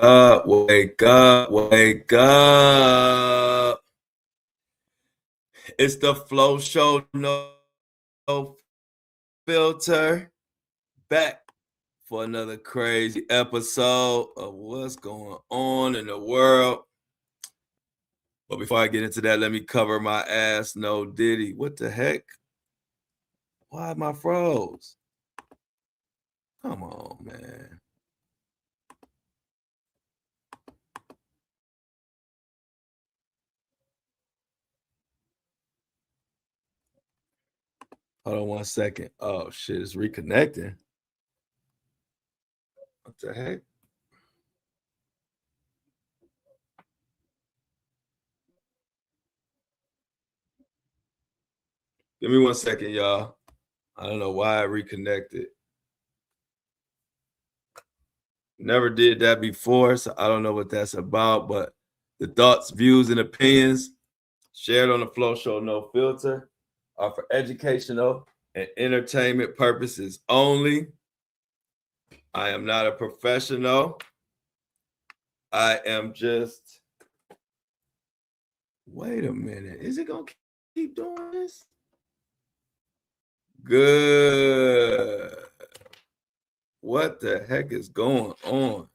up, wake up, wake up. It's the Flow Show, no filter, back for another crazy episode of what's going on in the world. But before I get into that, let me cover my ass. No Diddy. What the heck? Why am I froze? Come on, man. Hold on 1 second. Oh shit, it's reconnecting. What the heck? Give me 1 second, y'all. I don't know why I reconnected. Never did that before, so I don't know what that's about. But the thoughts, views, and opinions shared on the Flow Show No Filter are for educational and entertainment purposes only. I am not a professional. I am just. Wait a minute. Is it going to keep doing this? Good. What the heck is going on?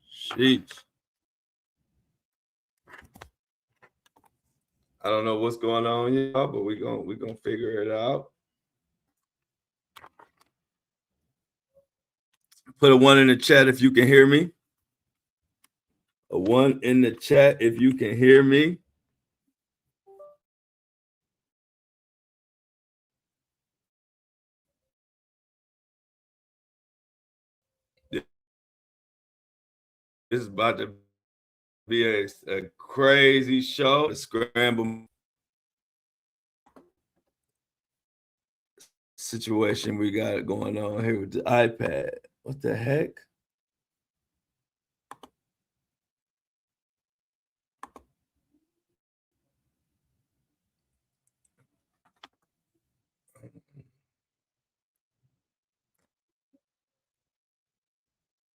Sheesh. I don't know what's going on, y'all, but we're gonna figure it out. Put a 1 in the chat if you can hear me. A 1 in the chat if you can hear me. This is about to be a crazy show. A scramble situation we got going on here with the iPad. What the heck?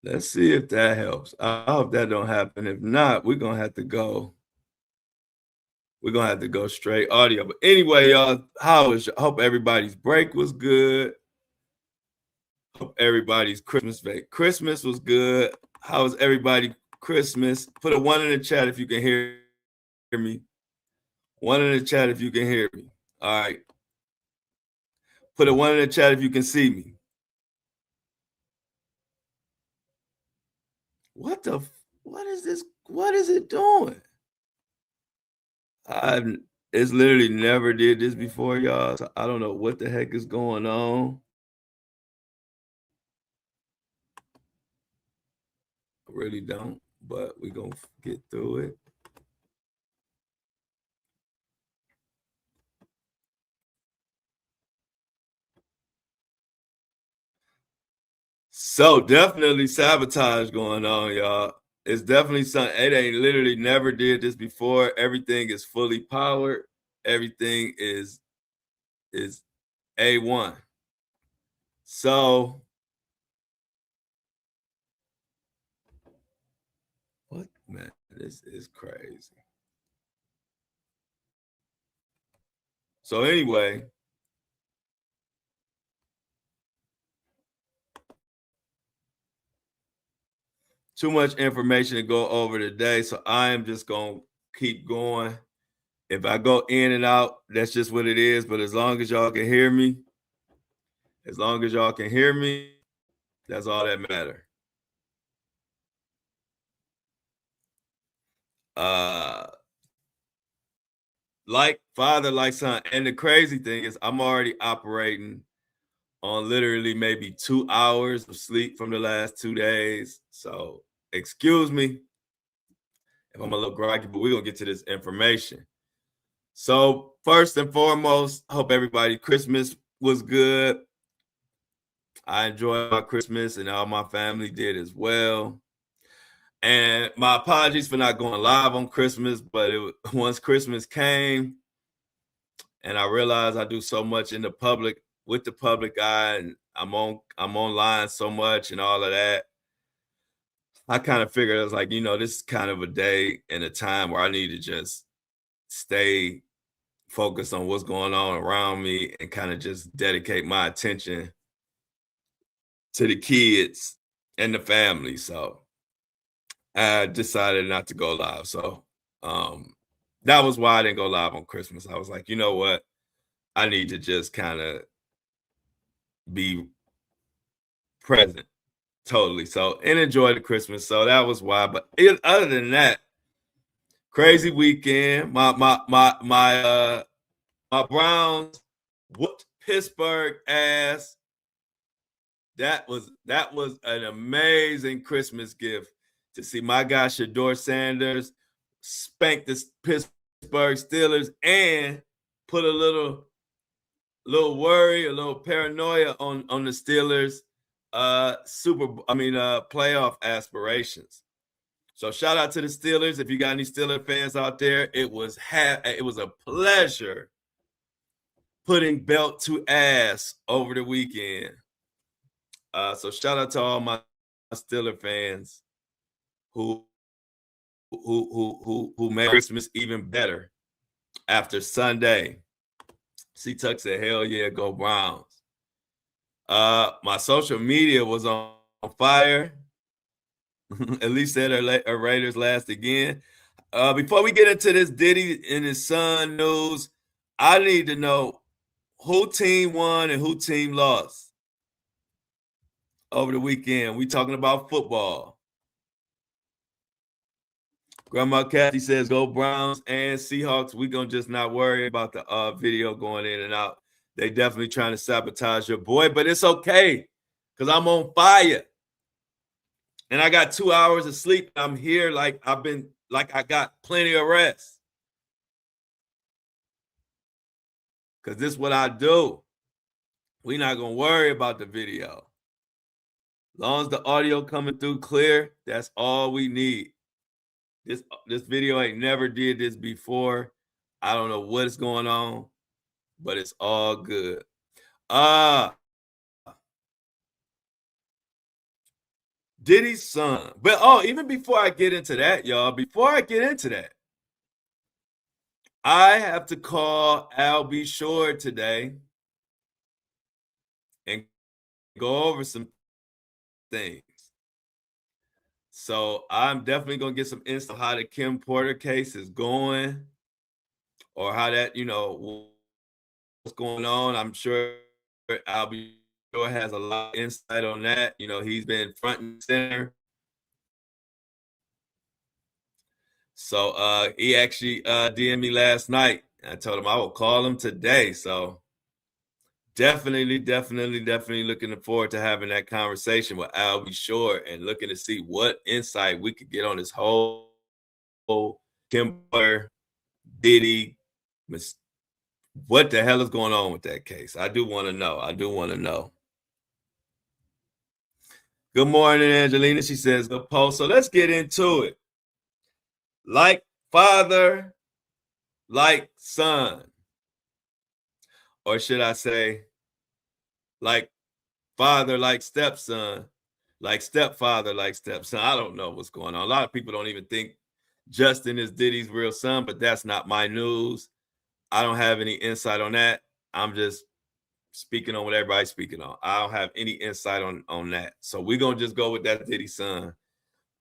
Let's see if that helps. I hope that don't happen. If not, we're gonna have to go. We're gonna have to go straight audio. But anyway, y'all, hope everybody's break was good. Hope everybody's Christmas was good. How was everybody Christmas? Put a 1 in the chat if you can hear me. 1 in the chat if you can hear me. All right. Put a 1 in the chat if you can see me. What is this? What is it doing? It's literally never did this before, y'all. So I don't know what the heck is going on. I really don't, but we're gonna get through it. So definitely sabotage going on, y'all. It's definitely something. It ain't literally never did this before. Everything is fully powered. Everything is A1. So what, man? This is crazy. So anyway, too much information to go over today, so I am just gonna keep going. If I go in and out, that's just what it is. But as long as y'all can hear me, that's all that matter. Like father, like son. And the crazy thing is, I'm already operating on literally maybe 2 hours of sleep from the last 2 days. So excuse me if I'm a little groggy, but we're gonna get to this information. So first and foremost, hope everybody Christmas was good. I enjoyed my Christmas and all my family did as well. And my apologies for not going live on Christmas, but once Christmas came and I realized I do so much in the public with the public eye, and I'm online so much and all of that. I kind of figured I was like, this is kind of a day and a time where I need to just stay focused on what's going on around me and kind of just dedicate my attention to the kids and the family. So I decided not to go live. So that was why I didn't go live on Christmas. I was like, you know what? I need to just kind of be present totally. So and enjoy the Christmas. So that was why. But other than that, crazy weekend. My Browns whooped Pittsburgh ass. That was an amazing Christmas gift to see my guy Shador Sanders spank the Pittsburgh Steelers and put a little worry, a little paranoia on the Steelers playoff aspirations. So shout out to the Steelers. If you got any Steelers fans out there, it was a pleasure putting belt to ass over the weekend. So shout out to all my Steelers fans who made Christmas even better after Sunday. C-Tuck said, hell yeah, go Browns. My social media was on fire. At least said our Raiders last again. Before we get into this Diddy and his son news, I need to know who team won and who team lost over the weekend. We talking about football. Grandma Kathy says, go Browns and Seahawks. We're going to just not worry about the video going in and out. They definitely trying to sabotage your boy, but it's okay because I'm on fire. And I got 2 hours of sleep. I'm here like I got plenty of rest. Because this is what I do. We're not going to worry about the video. As long as the audio coming through clear, that's all we need. This video ain't never did this before. I don't know what is going on, but it's all good. Diddy's son. But even before I get into that, y'all, I have to call Al B. Shore today and go over some things. So I'm definitely gonna get some insight on how the Kim Porter case is going, or how that, what's going on. I'm sure Al B. Shore has a lot of insight on that. He's been front and center. So he actually DM'd me last night. I told him I will call him today. So definitely looking forward to having that conversation with Al B. Shore and looking to see what insight we could get on this whole Kim Porter, Diddy, what the hell is going on with that case? I do want to know. Good morning, Angelina. She says, good post. So let's get into it. Like father, like son. Or should I say, like father, like stepson, like stepfather, like stepson. I don't know what's going on. A lot of people don't even think Justin is Diddy's real son, but that's not my news. I don't have any insight on that. I'm just speaking on what everybody's speaking on. I don't have any insight on that. So we're going to just go with that Diddy son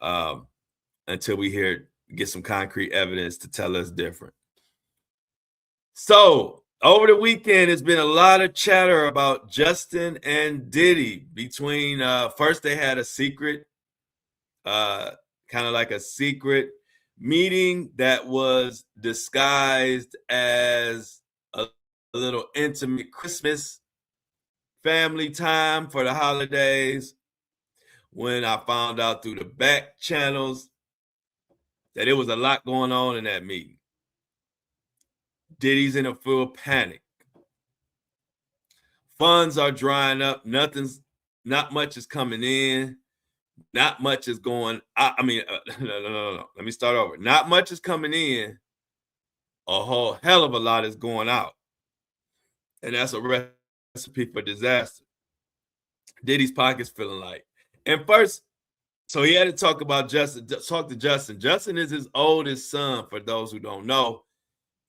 until we get some concrete evidence to tell us different. So over the weekend, there's been a lot of chatter about Justin and Diddy between, first they had a secret, kind of like a secret meeting that was disguised as a little intimate Christmas family time for the holidays, when I found out through the back channels that there was a lot going on in that meeting. Diddy's in a full panic. Funds are drying up. Not much is coming in. Not much is going. No. Let me start over. Not much is coming in. A whole hell of a lot is going out. And that's a recipe for disaster. Diddy's pockets feeling light. And first, So he had to talk about Justin, talk to Justin. Justin is his oldest son, for those who don't know.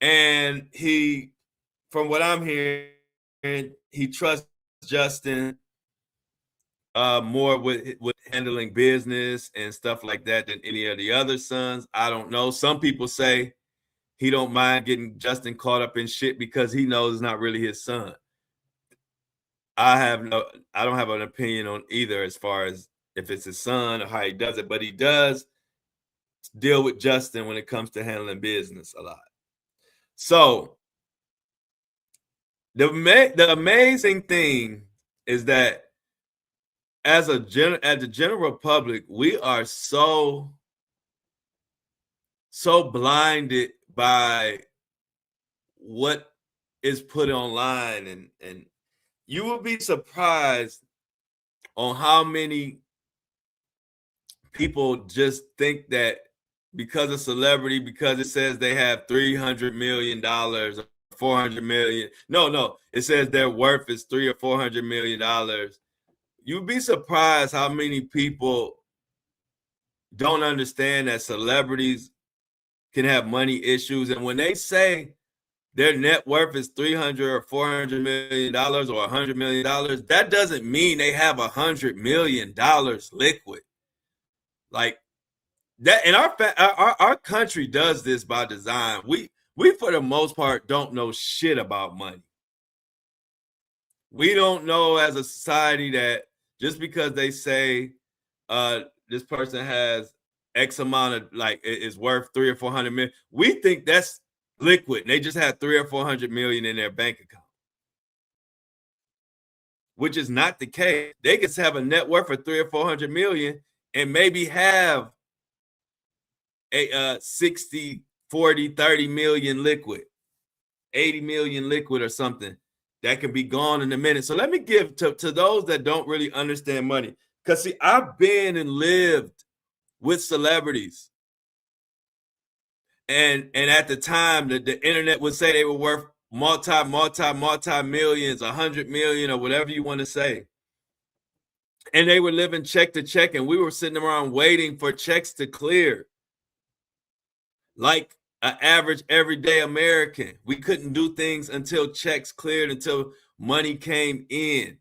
And he, from what I'm hearing, he trusts Justin more with handling business and stuff like that than any of the other sons. I don't know. Some people say he don't mind getting Justin caught up in shit because he knows it's not really his son. I don't have an opinion on either as far as if it's his son or how he does it, but he does deal with Justin when it comes to handling business a lot. So the amazing thing is that as the general public, we are so blinded by what is put online, and you will be surprised on how many people just think that because of celebrity, because it says they have $300 million or 400 million. No, it says their worth is $300 or $400 million. You'd be surprised how many people don't understand that celebrities can have money issues. And when they say their net worth is $300 or $400 million or $100 million, that doesn't mean they have $100 million liquid. Like that, and our country does this by design. We for the most part don't know shit about money. We don't know as a society that just because they say this person has X amount of, like, is worth 300 or 400 million, we think that's liquid. They just have 300 or 400 million in their bank account, which is not the case. They could have a net worth of 300 or 400 million and maybe have a 60, 40, 30 million liquid, 80 million liquid or something that can be gone in a minute. So let me give to those that don't really understand money, because see, I've been and lived with celebrities, and at the time the internet would say they were worth multi millions, 100 million, or whatever you want to say, and they were living check to check, and we were sitting around waiting for checks to clear like an average everyday American. We couldn't do things until checks cleared, until money came in.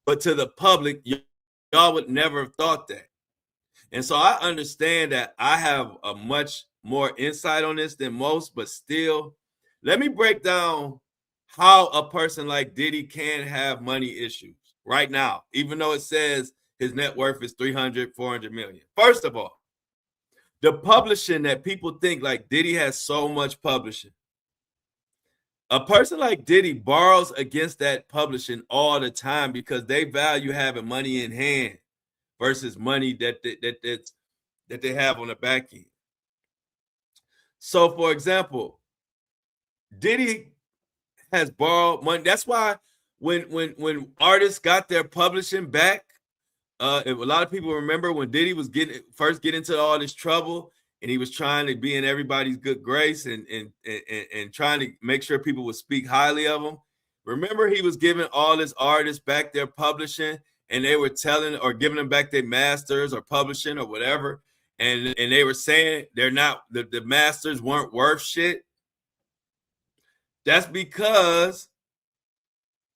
But to the public, y'all would never have thought that. And so I understand that I have a much more insight on this than most, but still, let me break down how a person like Diddy can have money issues right now, even though it says his net worth is 300, 400 million. First of all, the publishing that people think, like, Diddy has so much publishing. A person like Diddy borrows against that publishing all the time because they value having money in hand versus money that they have on the back end. So, for example, Diddy has borrowed money. That's why when artists got their publishing back, a lot of people remember when Diddy was first getting into all this trouble, and he was trying to be in everybody's good grace and trying to make sure people would speak highly of him. Remember, he was giving all his artists back their publishing, and they were telling or giving them back their masters or publishing or whatever, and they were saying they're not, the masters weren't worth shit. That's because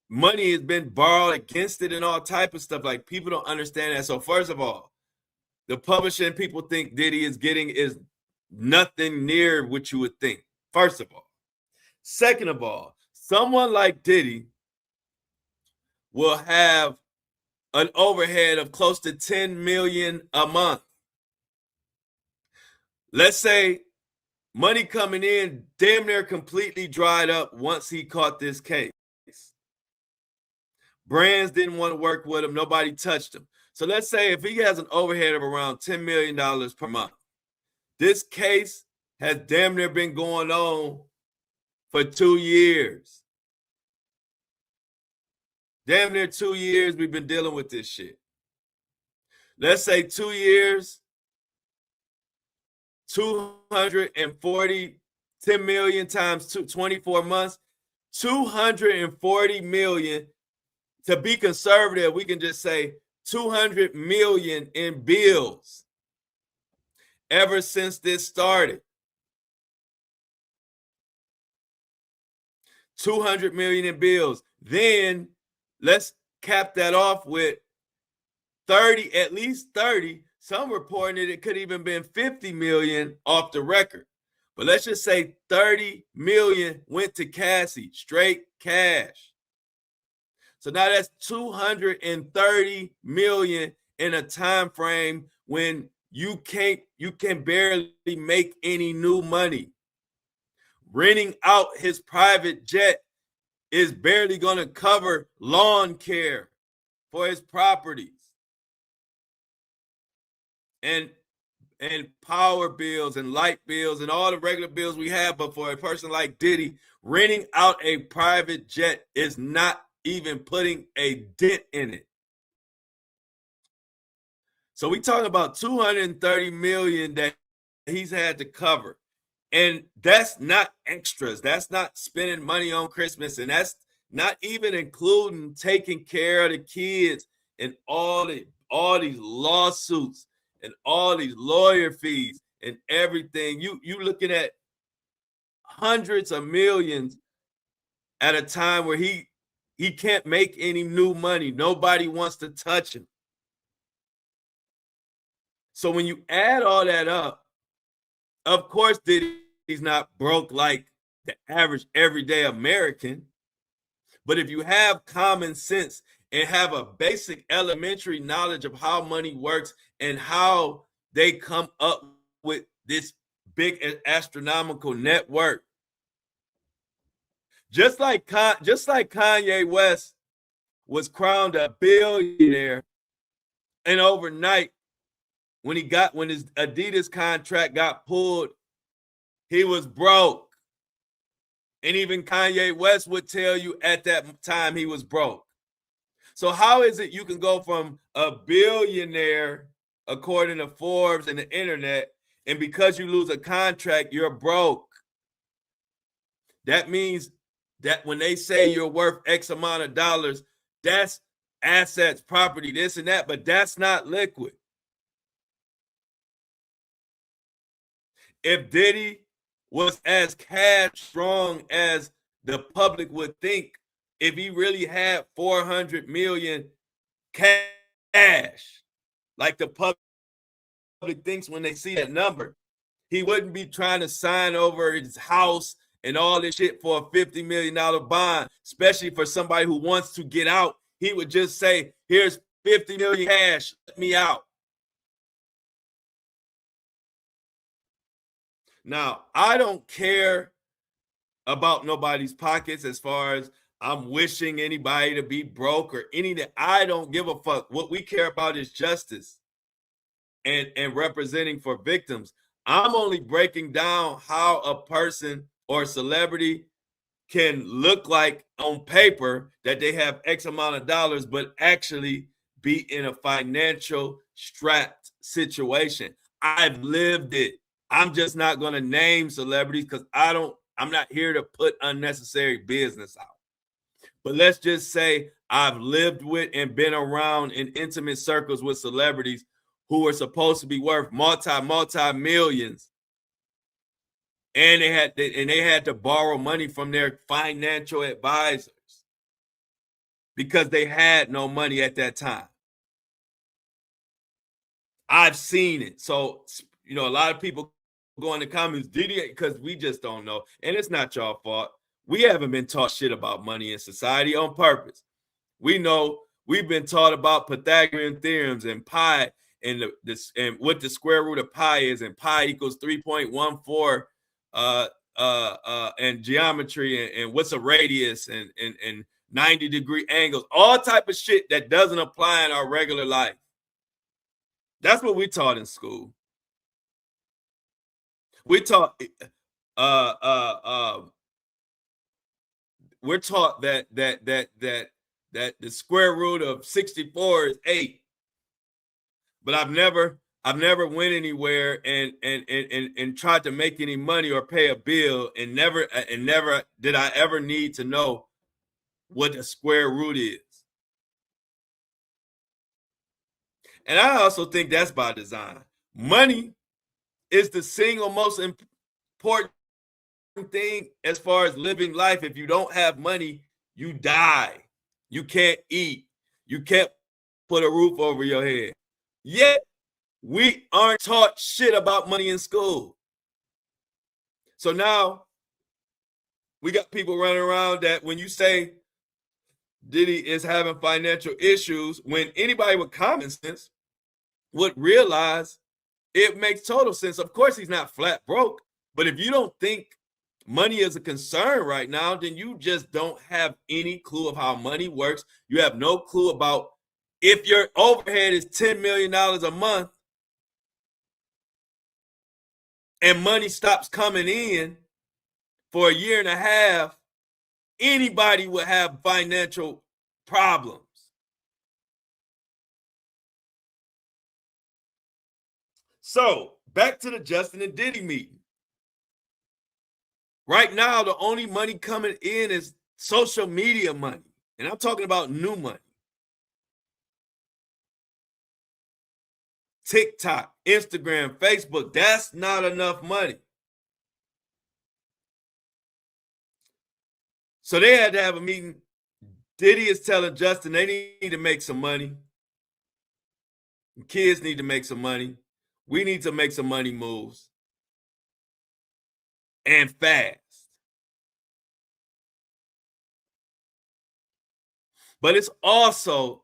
money has been borrowed against it and all type of stuff. Like, people don't understand that. So first of all, the publishing people think Diddy is getting is nothing near what you would think, first of all. Second of all, someone like Diddy will have an overhead of close to 10 million a month. Let's say money coming in damn near completely dried up once he caught this case. Brands didn't want to work with him. Nobody touched him. So let's say if he has an overhead of around $10 million per month, this case has damn near been going on for 2 years. Damn near 2 years we've been dealing with this shit. Let's say 2 years, 240, 10 million times 24 months, 240 million. To be conservative, we can just say 200 million in bills ever since this started. 200 million in bills. Then let's cap that off with 30, at least 30. Some reporting that it could even been 50 million off the record. But let's just say 30 million went to Cassie, straight cash. So now that's 230 million in a time frame when you can barely make any new money. Renting out his private jet is barely going to cover lawn care for his properties and power bills and light bills and all the regular bills we have. But for a person like Diddy, renting out a private jet is not even putting a dent in it. So we talking about 230 million that he's had to cover. And that's not extras. That's not spending money on Christmas. And that's not even including taking care of the kids and all these lawsuits and all these lawyer fees and everything. You looking at hundreds of millions at a time where he can't make any new money. Nobody wants to touch him. So when you add all that up, of course, Diddy's not broke like the average everyday American. But if you have common sense and have a basic elementary knowledge of how money works and how they come up with this big astronomical net worth, just like Kanye West was crowned a billionaire, and overnight, when his Adidas contract got pulled, he was broke. And even Kanye West would tell you at that time he was broke. So how is it you can go from a billionaire, according to Forbes and the internet, and because you lose a contract, you're broke? That means that when they say you're worth X amount of dollars, that's assets, property, this and that, but that's not liquid. If Diddy was as cash strong as the public would think, if he really had 400 million cash, like the public thinks when they see that number, he wouldn't be trying to sign over his house and all this shit for a $50 million bond, especially for somebody who wants to get out. He would just say, here's 50 million cash, let me out. Now, I don't care about nobody's pockets as far as I'm wishing anybody to be broke or anything. I don't give a fuck. What we care about is justice and representing for victims. I'm only breaking down how a person or celebrity can look like on paper that they have X amount of dollars, but actually be in a financial strapped situation. I've lived it. I'm just not going to name celebrities because I'm not here to put unnecessary business out. But let's just say I've lived with and been around in intimate circles with celebrities who are supposed to be worth multi millions. And they had to borrow money from their financial advisors because they had no money at that time. I've seen it. So, a lot of people go in the comments, Diddy, because we just don't know. And it's not y'all fault. We haven't been taught shit about money in society on purpose. We know we've been taught about Pythagorean theorems and pi and and what the square root of pi is, and pi equals 3.14 and geometry and what's a radius and 90-degree angles, all type of shit that doesn't apply in our regular life. That's what we taught in school. We taught we're taught that the square root of 64 is 8. But I've never went anywhere and tried to make any money or pay a bill, and never did I ever need to know what the square root is. And I also think that's by design. Money is the single most important thing as far as living life. If you don't have money, you die. You can't eat. You can't put a roof over your head. Yet, we aren't taught shit about money in school. So now we got people running around that when you say Diddy is having financial issues, when anybody with common sense would realize it makes total sense. Of course, he's not flat broke, but if you don't think money is a concern right now, then you just don't have any clue of how money works. You have no clue about if your overhead is $10 million a month and money stops coming in for a year and a half, anybody would have financial problems. So back to the Justin and Diddy meeting. Right now, the only money coming in is social media money. And I'm talking about new money. TikTok, Instagram, Facebook, that's not enough money. So they had to have a meeting. Diddy is telling Justin they need to make some money. Kids need to make some money. We need to make some money moves. And fast. But it's also,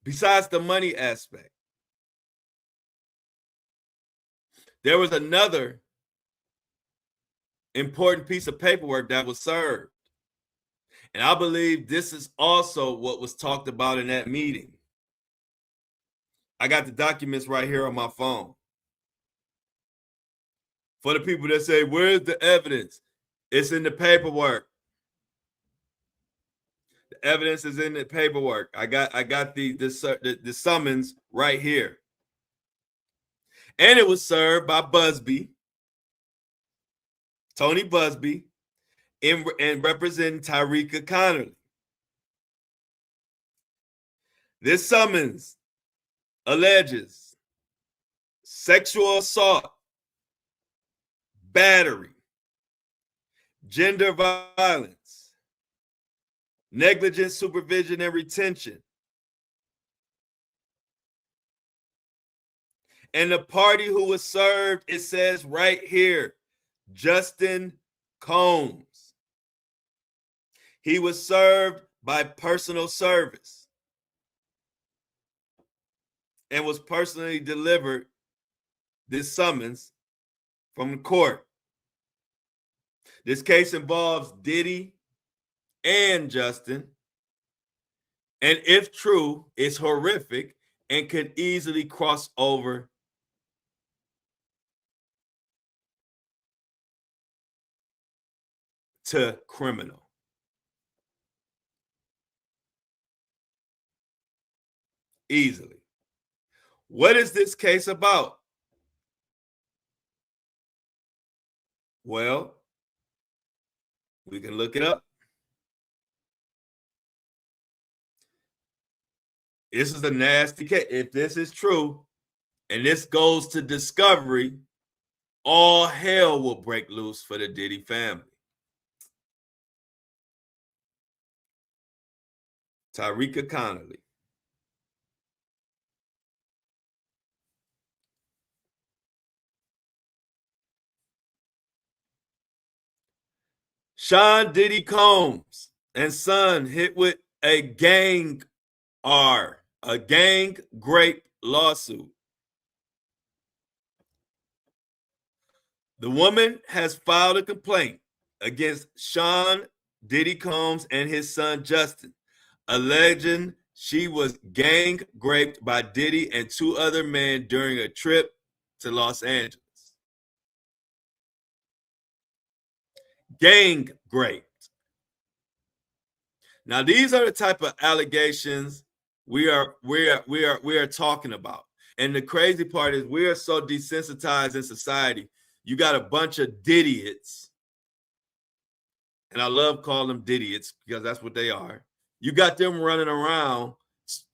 besides the money aspect, there was another important piece of paperwork that was served. And I believe this is also what was talked about in that meeting. I got the documents right here on my phone. For the people that say, where's the evidence? It's in the paperwork. The evidence is in the paperwork. I got the summons right here. And it was served by Busby, Tony Busby, and representing Tyreka Connolly. This summons alleges sexual assault, battery, gender violence, negligent supervision and retention. And the party who was served, it says right here, Justin Combs. He was served by personal service and was personally delivered this summons from the court. This case involves Diddy and Justin, and if true, it's horrific and could easily cross over to criminal. Easily. What is this case about? Well, we can look it up. This is a nasty case. If this is true and this goes to discovery, all hell will break loose for the Diddy family. Tyreka Connolly. Sean Diddy Combs and son hit with a gang grape lawsuit. The woman has filed a complaint against Sean Diddy Combs and his son Justin, alleging she was gang raped by Diddy and two other men during a trip to Los Angeles. Gang raped. Now, these are the type of allegations we are talking about. And the crazy part is we are so desensitized in society. You got a bunch of Diddiots, and I love calling them Diddiots because that's what they are. You got them running around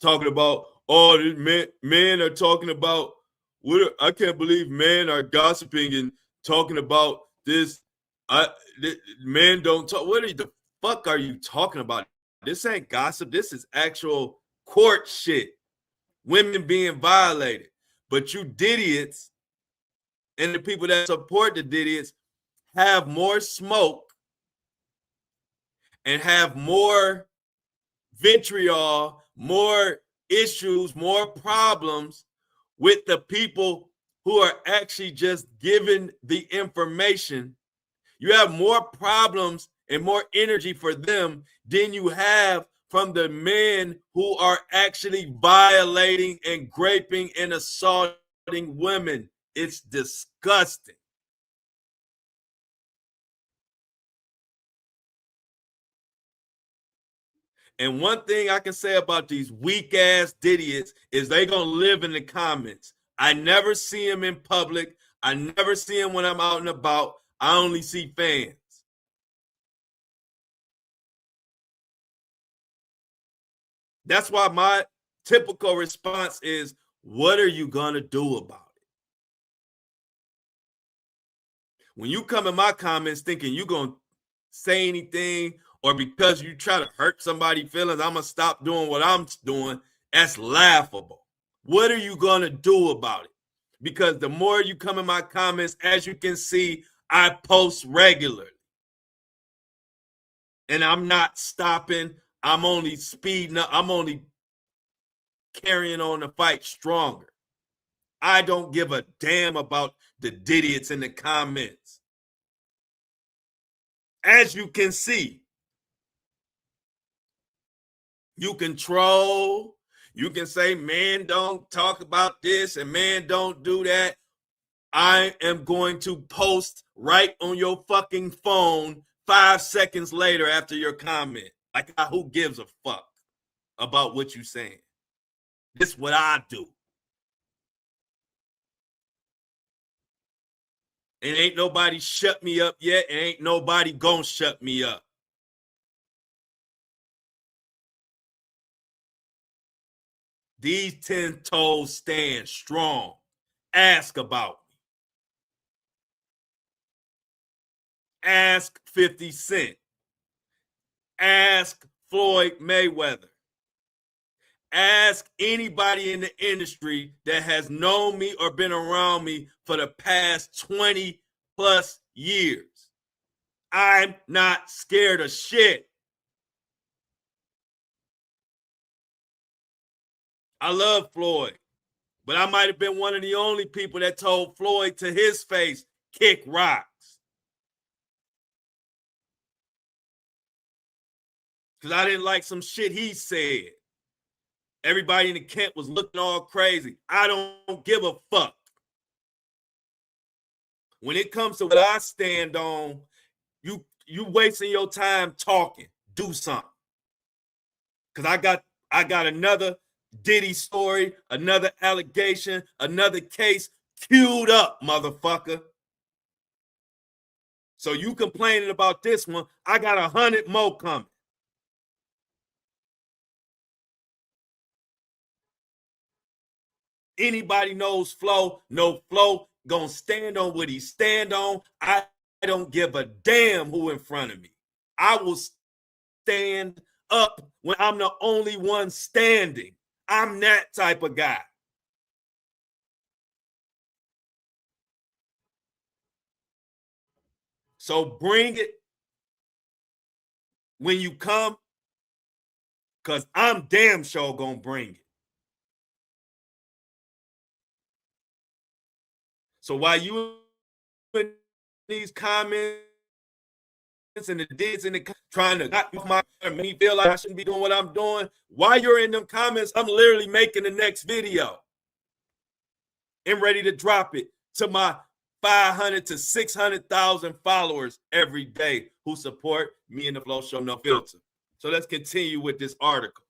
talking about, oh, men are talking about, I can't believe men are gossiping and talking about this. Men don't talk. The fuck are you talking about? This ain't gossip. This is actual court shit. Women being violated. But you Didiots and the people that support the Didiots have more smoke and have more vitriol, more issues, more problems with the people who are actually just given the information. You have more problems and more energy for them than you have from the men who are actually violating and raping and assaulting women. It's disgusting. And one thing I can say about these weak ass idiots is they gonna live in the comments. I never see them in public. I never see them when I'm out and about. I only see fans. That's why my typical response is, what are you gonna do about it? When you come in my comments thinking you're gonna say anything, or because you try to hurt somebody's feelings, I'm gonna stop doing what I'm doing, that's laughable. What are you gonna do about it? Because the more you come in my comments, as you can see, I post regularly. And I'm not stopping. I'm only speeding up. I'm only carrying on the fight stronger. I don't give a damn about the idiots in the comments. As you can see, you can troll. You can say, man, don't talk about this and man, don't do that. I am going to post right on your fucking phone 5 seconds later after your comment. Like, who gives a fuck about what you saying? This is what I do. And ain't nobody shut me up yet, and ain't nobody gonna shut me up. These 10 toes stand strong. Ask about me. Ask 50 Cent. Ask Floyd Mayweather. Ask anybody in the industry that has known me or been around me for the past 20 plus years. I'm not scared of shit. I love Floyd, but I might have been one of the only people that told Floyd to his face, kick rocks. Because I didn't like some shit he said. Everybody in the camp was looking all crazy. I don't give a fuck. When it comes to what I stand on, you wasting your time talking. Do something. Because I got another Diddy story, another allegation, another case queued up, motherfucker. So you complaining about this one, I got 100 more coming. Anybody knows Flo, no Flo gonna stand on what he stand on. I don't give a damn who in front of me. I will stand up when I'm the only one standing. I'm that type of guy. So bring it when you come, because I'm damn sure gonna bring it. So while you in these comments and the dids in the trying to knock my me feel like I shouldn't be doing what I'm doing, while you're in them comments, I'm literally making the next video and ready to drop it to my 500 to 600,000 followers every day who support me and the Flow Show No Filter. So let's continue with this article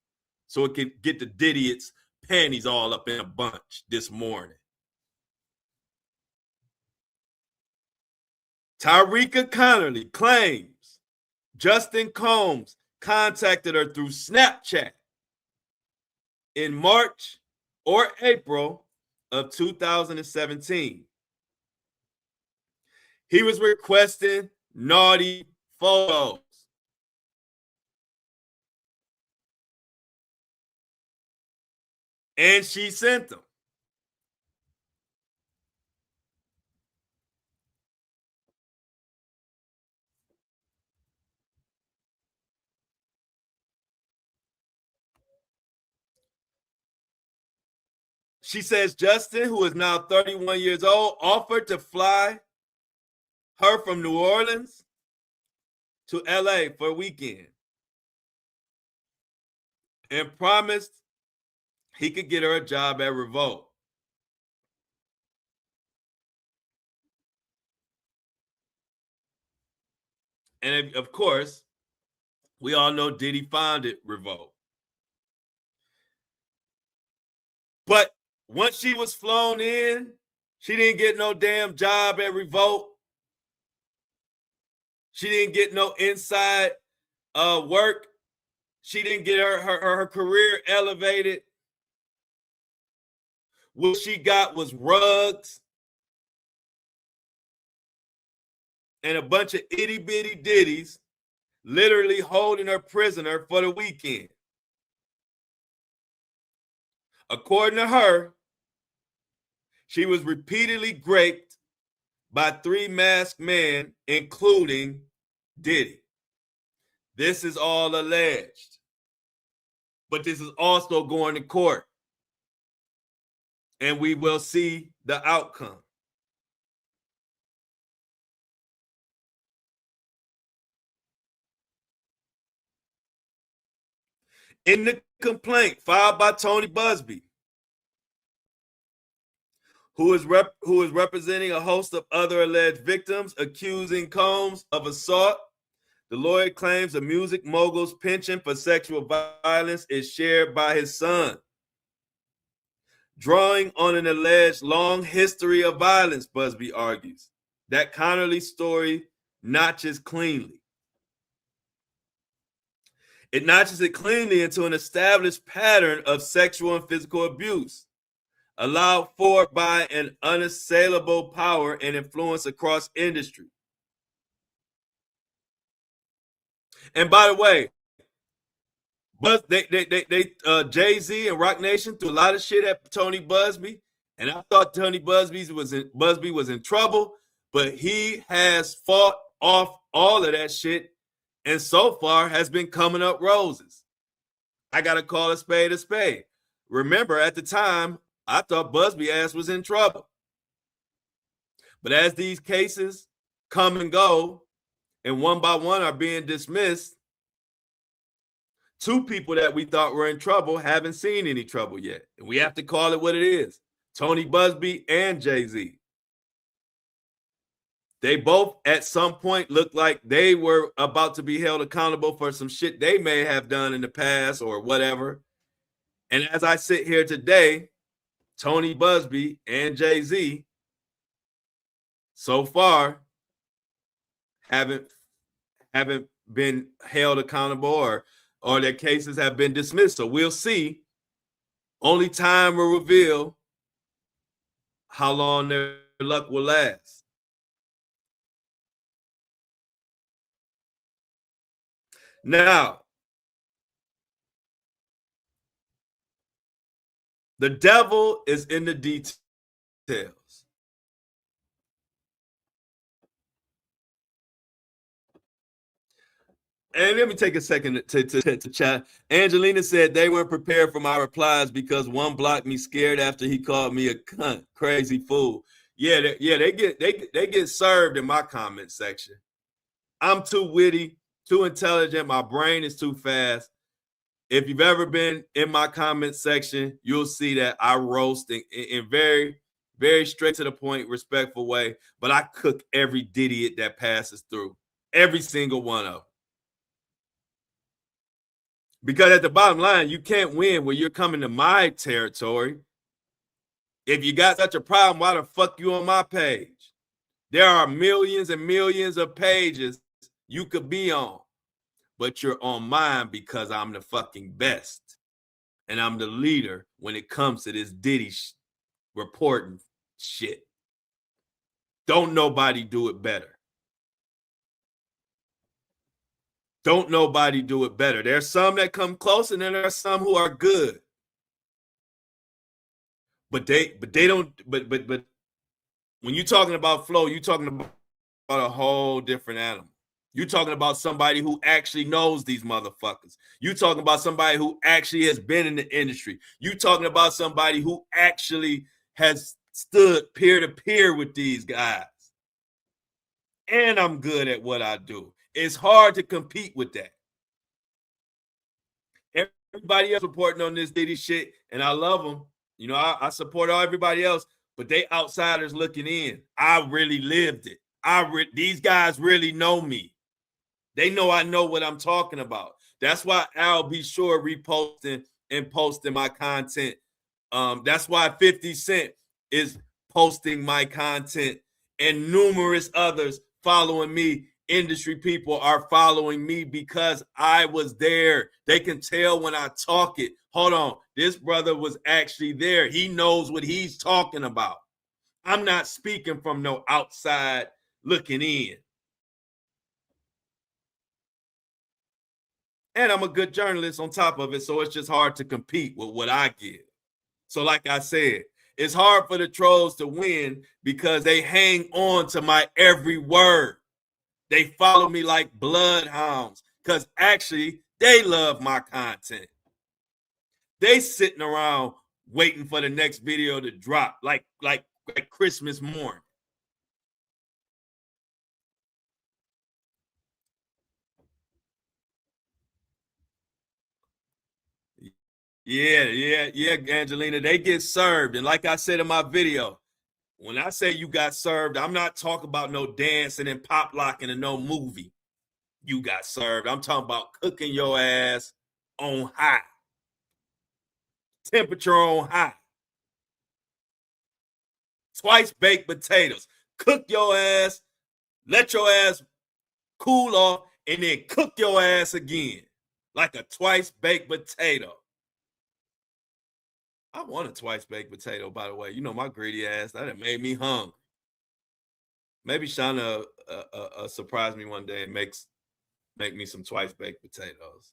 so it can get the Didiots' panties all up in a bunch this morning. Tyreeka Connerly claims Justin Combs contacted her through Snapchat in March or April of 2017. He was requesting naughty photos. And she sent them. She says Justin, who is now 31 years old, offered to fly her from New Orleans to LA for a weekend and promised he could get her a job at Revolt. And of course, we all know Diddy founded Revolt. But once she was flown in, she didn't get no damn job at Revolt. She didn't get no inside work. She didn't get her career elevated. What she got was rugs and a bunch of itty bitty ditties literally holding her prisoner for the weekend. According to her, she was repeatedly raped by 3 masked men, including Diddy. This is all alleged. But this is also going to court. And we will see the outcome. In the complaint filed by Tony Busby, who is representing a host of other alleged victims, accusing Combs of assault, the lawyer claims the music mogul's penchant for sexual violence is shared by his son. Drawing on an alleged long history of violence, Busby argues, that Connerly's story notches cleanly. It notches it cleanly into an established pattern of sexual and physical abuse, allowed for by an unassailable power and influence across industry. And by the way, but Jay-Z and Roc Nation threw a lot of shit at Tony Busby, and I thought Tony Busby was in trouble, but he has fought off all of that shit, and so far has been coming up roses. I gotta call a spade a spade. Remember, at the time, I thought Busby ass was in trouble. But as these cases come and go, and one by one are being dismissed, 2 people that we thought were in trouble haven't seen any trouble yet. And we have to call it what it is. Tony Busby and Jay-Z. They both at some point looked like they were about to be held accountable for some shit they may have done in the past or whatever. And as I sit here today, Tony Busby and Jay-Z so far haven't been held accountable or their cases have been dismissed. So we'll see. Only time will reveal how long their luck will last. Now, the devil is in the details. And let me take a second to chat. Angelina said they weren't prepared for my replies because one blocked me scared after he called me a cunt, crazy fool. Yeah, they get served in my comment section. I'm too witty, too intelligent. My brain is too fast. If you've ever been in my comment section, you'll see that I roast in very, very straight to the point, respectful way. But I cook every idiot that passes through, every single one of them. Because at the bottom line, you can't win when you're coming to my territory. If you got such a problem, why the fuck you on my page? There are millions and millions of pages you could be on, but you're on mine because I'm the fucking best. and I'm the leader when it comes to this Diddy reporting shit. Don't nobody do it better. Don't nobody do it better. There's some that come close, and then there are some who are good. But they don't. But when you're talking about flow, you're talking about a whole different animal. You're talking about somebody who actually knows these motherfuckers. You're talking about somebody who actually has been in the industry. You're talking about somebody who actually has stood peer to peer with these guys. And I'm good at what I do. It's hard to compete with that. Everybody else reporting on this Diddy shit, and I love them. You know, I support everybody else, but they outsiders looking in. I really lived it. These guys really know me. They know I know what I'm talking about. That's why I'll be sure reposting and posting my content. That's why 50 Cent is posting my content, and numerous others following me. Industry people are following me because I was there. They can tell when I talk it. Hold on. This brother was actually there. He knows what he's talking about. I'm not speaking from no outside looking in. And I'm a good journalist on top of it, so it's just hard to compete with what I give. So like I said, it's hard for the trolls to win because they hang on to my every word. They follow me like bloodhounds because actually they love my content. They sitting around waiting for the next video to drop like Christmas morning. Yeah, Angelina. They get served. And like I said in my video, when I say you got served, I'm not talking about no dancing and pop locking and no movie. You got served. I'm talking about cooking your ass on high. Temperature on high. Twice baked potatoes. Cook your ass, let your ass cool off, and then cook your ass again. Like a twice baked potato. I want a twice baked potato, by the way. You know, my greedy ass, that made me hungry. Maybe Shauna surprise me one day and make me some twice baked potatoes.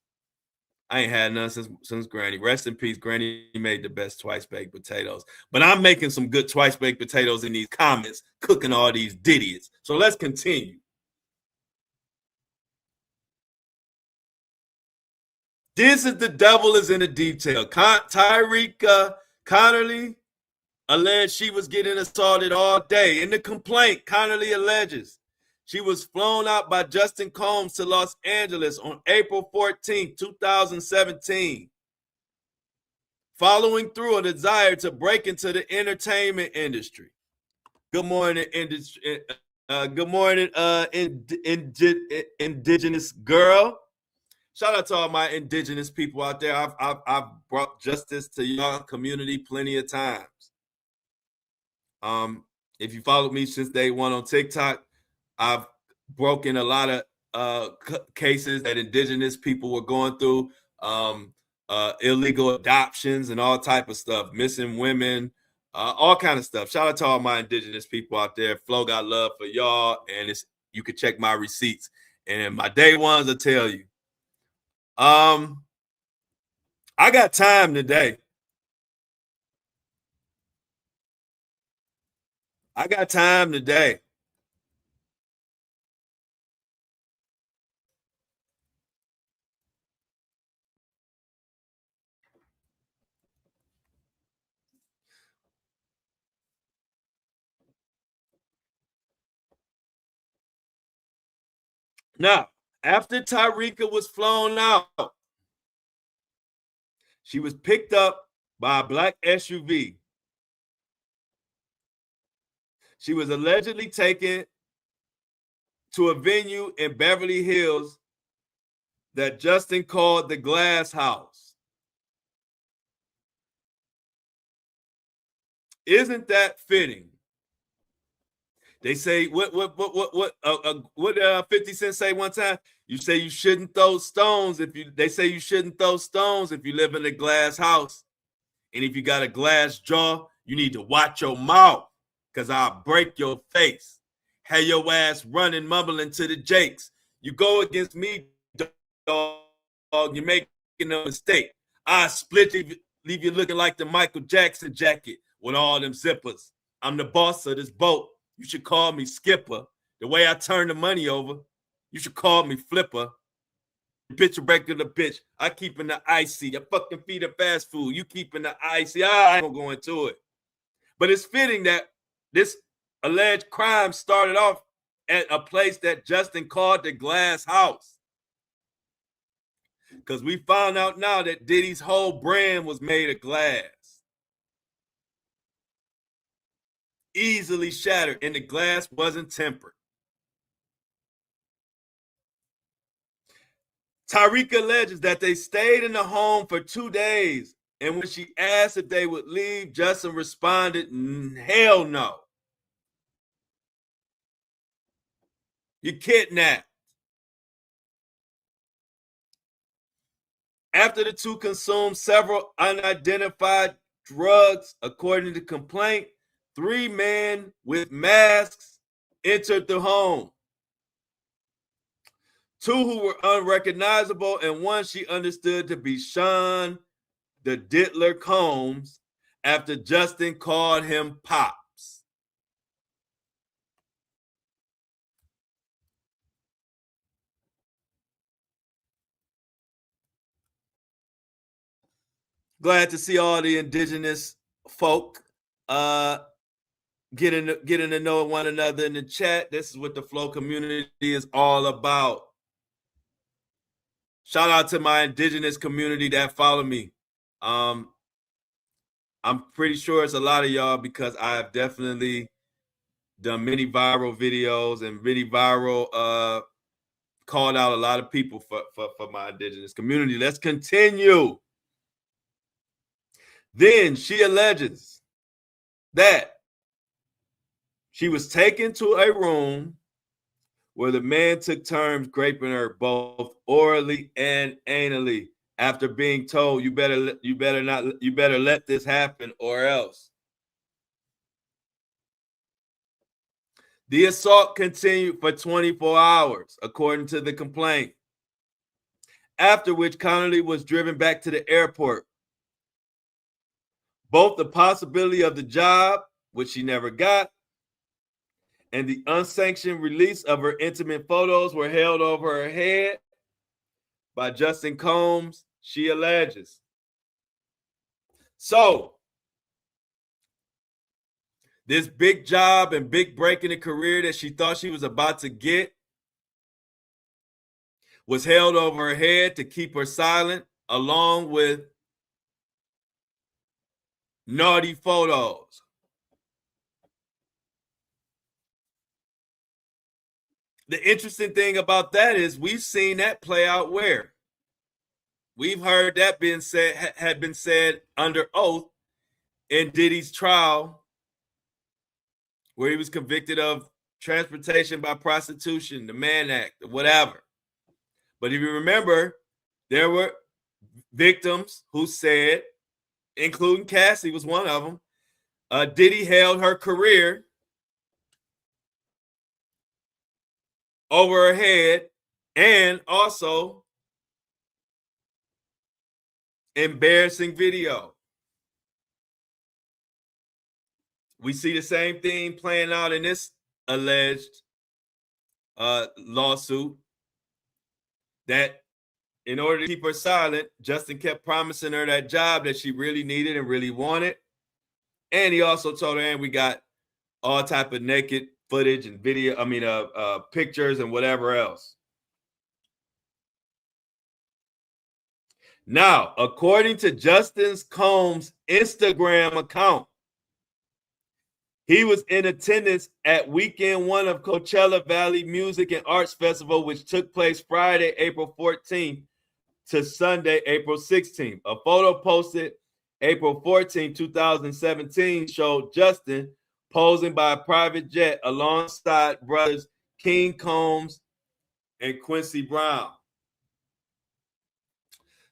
I ain't had none since Granny. Rest in peace. Granny made the best twice baked potatoes. But I'm making some good twice baked potatoes in these comments, cooking all these Diddies. So let's continue. This is the devil is in the detail. Tyreeka Connerly alleged she was getting assaulted all day. In the complaint, Connerly alleges she was flown out by Justin Combs to Los Angeles on April 14, 2017, following through a desire to break into the entertainment industry. Good morning, industry. Good morning, indigenous girl. Shout out to all my indigenous people out there. I've brought justice to your community plenty of times. If you followed me since day one on TikTok, I've broken a lot of cases that indigenous people were going through, illegal adoptions and all type of stuff, missing women, all kind of stuff. Shout out to all my indigenous people out there. Flo got love for y'all, and you can check my receipts. And my day ones will tell you. I got time today. I got time today. Now, after Tyreeka was flown out, she was picked up by a black SUV. She was allegedly taken to a venue in Beverly Hills that Justin called the Glass House. Isn't that fitting? They say what 50 Cent say one time? You say you shouldn't throw stones if you. They say you shouldn't throw stones if you live in a glass house, and if you got a glass jaw, you need to watch your mouth, cause I'll break your face. Have your ass running, mumbling to the jakes. You go against me, dog. You're making a mistake. I split you, leave you looking like the Michael Jackson jacket with all them zippers. I'm the boss of this boat. You should call me Skipper. The way I turn the money over, you should call me Flipper. Picture breaking the bitch. I keep in the icy. Your fucking feet are fast food. You keep in the icy. I ain't gonna go into it. But it's fitting that this alleged crime started off at a place that Justin called the Glass House. Because we found out now that Diddy's whole brand was made of glass. Easily shattered, and the glass wasn't tempered. Tariq alleges that they stayed in the home for 2 days, and when she asked if they would leave, Justin responded, hell no. You kidnapped. After the two consumed several unidentified drugs, according to the complaint, 3 men with masks entered the home. 2 who were unrecognizable, and 1 she understood to be Sean the Diddler Combs after Justin called him Pops. Glad to see all the indigenous folk getting to know one another in the chat. This is what the Flow community is all about. Shout out to my indigenous community that follow me. I'm pretty sure it's a lot of y'all because I have definitely done many viral videos and many viral called out a lot of people for my indigenous community. Let's continue. Then she alleges that she was taken to a room where the man took turns raping her both orally and anally after being told you better let this happen or else. The assault continued for 24 hours, according to the complaint, after which Connolly was driven back to the airport. Both the possibility of the job, which she never got, and the unsanctioned release of her intimate photos were held over her head by Justin Combs, she alleges. So, this big job and big break in the career that she thought she was about to get was held over her head to keep her silent, along with naughty photos. The interesting thing about that is we've seen that play out where? We've heard that had been said under oath in Diddy's trial, where he was convicted of transportation by prostitution, the Mann Act, whatever. But if you remember, there were victims who said, including Cassie was one of them, Diddy held her career over her head, and also embarrassing video. We see the same thing playing out in this alleged lawsuit, that in order to keep her silent, Justin kept promising her that job that she really needed and really wanted. And he also told her, and we got all type of naked footage and video, pictures and whatever else. Now, according to Justin Combs' Instagram account, he was in attendance at weekend 1 of Coachella Valley Music and Arts Festival, which took place Friday, April 14th to Sunday, April 16th. A photo posted April 14, 2017 showed Justin posing by a private jet alongside brothers King Combs and Quincy Brown.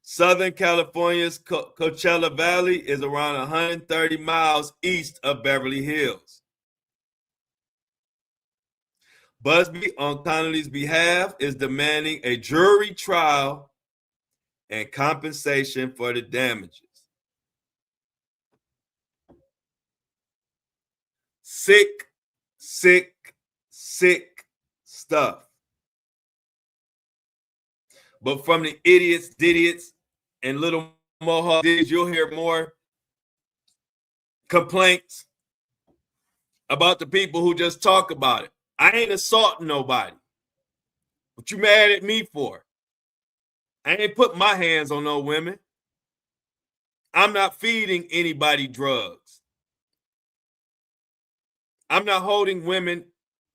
Southern California's Coachella Valley is around 130 miles east of Beverly Hills. Busby, on Connolly's behalf, is demanding a jury trial and compensation for the damages. Sick, sick, sick stuff. But from the idiots, and little mohawk Diddies, you'll hear more complaints about the people who just talk about it. I ain't assaulting nobody. What you mad at me for? I ain't put my hands on no women. I'm not feeding anybody drugs. I'm not holding women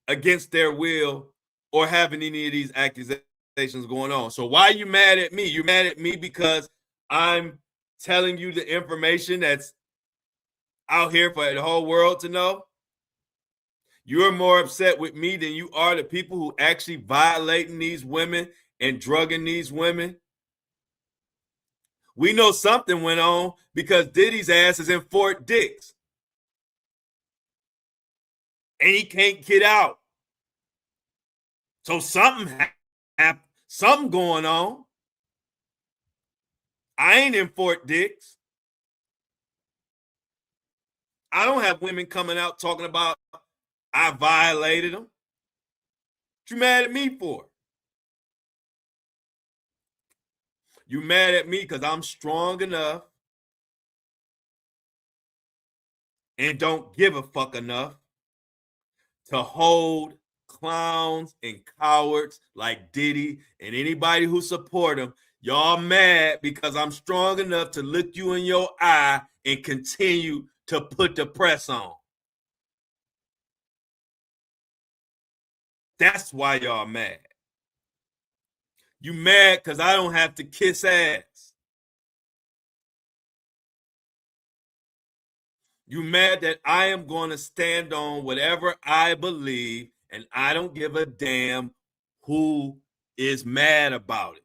against their will or having any of these accusations going on. So why are you mad at me? You mad at me because I'm telling you the information that's out here for the whole world to know? You're more upset with me than you are the people who actually violating these women and drugging these women. We know something went on because Diddy's ass is in Fort Dix. And he can't get out. So something happened, something going on. I ain't in Fort Dix. I don't have women coming out talking about I violated them. What you mad at me for? You mad at me because I'm strong enough and don't give a fuck enough to hold clowns and cowards like Diddy and anybody who support him. Y'all mad because I'm strong enough to look you in your eye and continue to put the press on. That's why y'all mad. You mad because I don't have to kiss ass. You mad that I am going to stand on whatever I believe and I don't give a damn who is mad about it.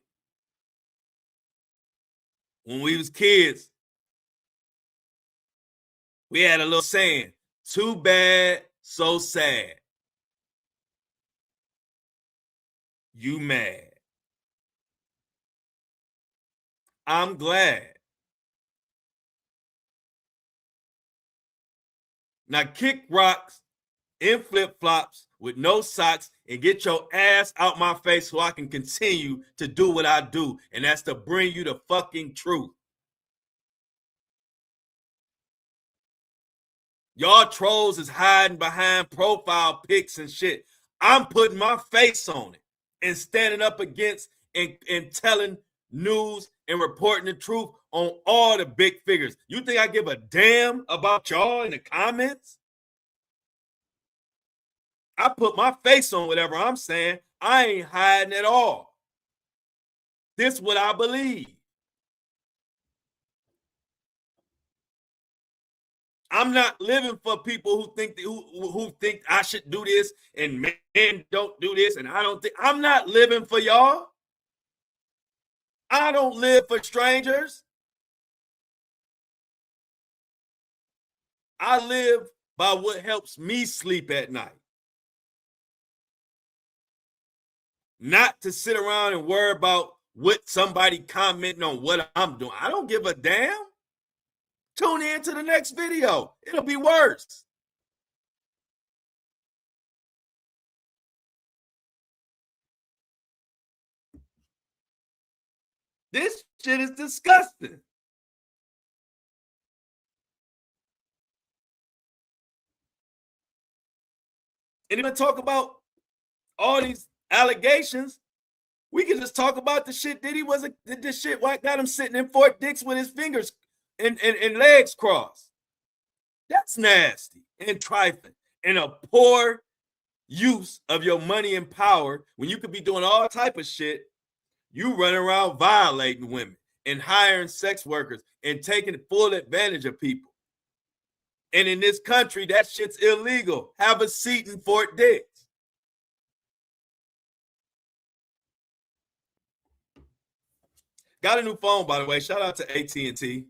When we was kids, we had a little saying, too bad, so sad. You mad. I'm glad. Now kick rocks in flip-flops with no socks and get your ass out my face so I can continue to do what I do, and that's to bring you the fucking truth. Y'all trolls is hiding behind profile pics and shit. I'm putting my face on it and standing up against and telling news and reporting the truth on all the big figures. You think I give a damn about y'all in the comments? I put my face on whatever I'm saying. I ain't hiding at all. This is what I believe. I'm not living for people who think who think I should do this and men don't do this and I don't think. I'm not living for y'all. I don't live for strangers. I live by what helps me sleep at night. Not to sit around and worry about what somebody commenting on what I'm doing. I don't give a damn. Tune in to the next video. It'll be worse. This shit is disgusting. And even talk about all these allegations. We can just talk about the shit Diddy this shit got him sitting in Fort Dix with his fingers and legs crossed. That's nasty and trifling and a poor use of your money and power when you could be doing all type of shit. You run around violating women and hiring sex workers and taking full advantage of people. And in this country, that shit's illegal. Have a seat in Fort Dix. Got a new phone, by the way. Shout out to AT&T.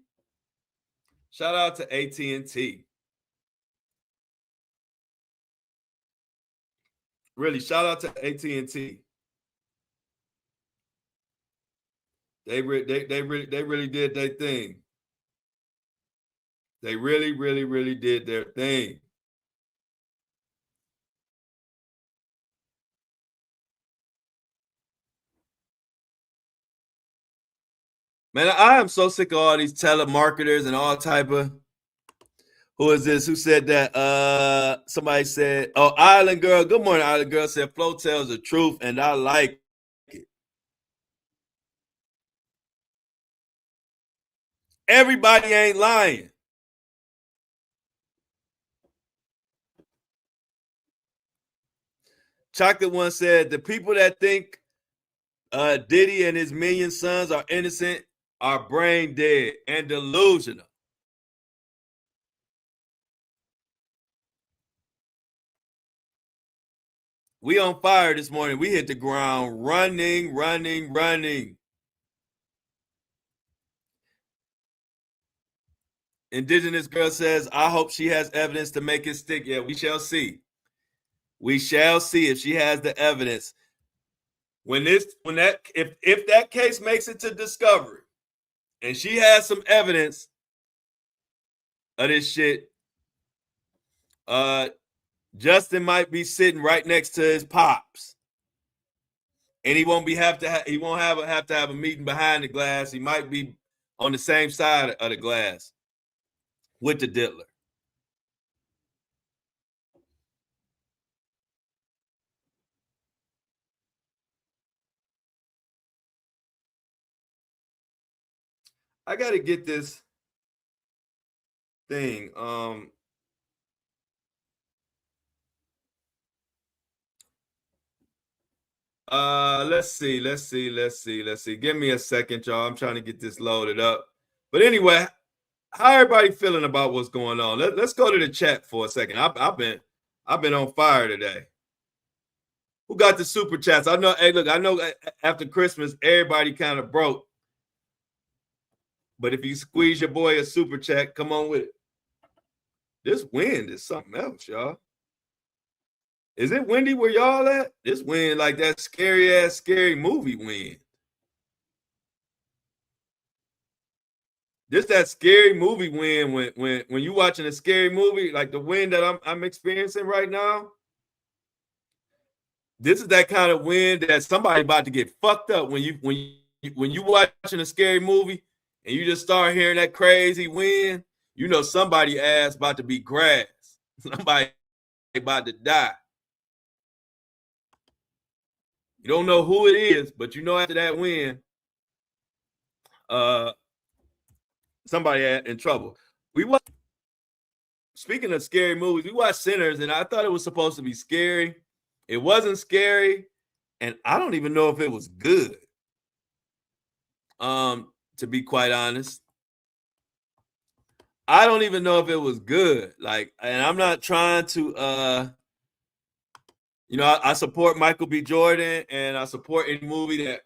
Shout out to AT&T. Really, shout out to AT&T. They really did their thing. They really did their thing. Man, I am so sick of all these telemarketers and all type of. Who is this? Who said that? Somebody said, "Oh, Island Girl. Good morning, Island Girl." Said Flo tells the truth, and I like it. Everybody ain't lying. Chocolate One said the people that think Diddy and his million sons are innocent are brain dead and delusional. We on fire this morning. We hit the ground running. Indigenous Girl says, I hope she has evidence to make it stick. Yeah, we shall see. We shall see if she has the evidence. If that case makes it to discovery and she has some evidence of this shit, Justin might be sitting right next to his pops. And he won't have to have a meeting behind the glass. He might be on the same side of the glass with the diddler. I got to get this thing. Let's see. Give me a second, y'all. I'm trying to get this loaded up. But anyway, how everybody feeling about what's going on? Let's go to the chat for a second. I've been on fire today. Who got the super chats? I know. Hey, look, I know after Christmas everybody kind of broke. But if you squeeze your boy a super chat, come on with it. This wind is something else, y'all. Is it windy where y'all at? This wind like that scary movie wind. This that scary movie wind when you watching a scary movie, like the wind that I'm experiencing right now. This is that kind of wind that somebody about to get fucked up when you watching a scary movie and you just start hearing that crazy wind. You know somebody ass about to be grass. Somebody about to die. You don't know who it is, but you know after that wind, somebody in trouble. Speaking of scary movies, we watched Sinners, and I thought it was supposed to be scary. It wasn't scary, and I don't even know if it was good. To be quite honest, I don't even know if it was good. Like, and I'm not trying to I support Michael B. Jordan and I support any movie that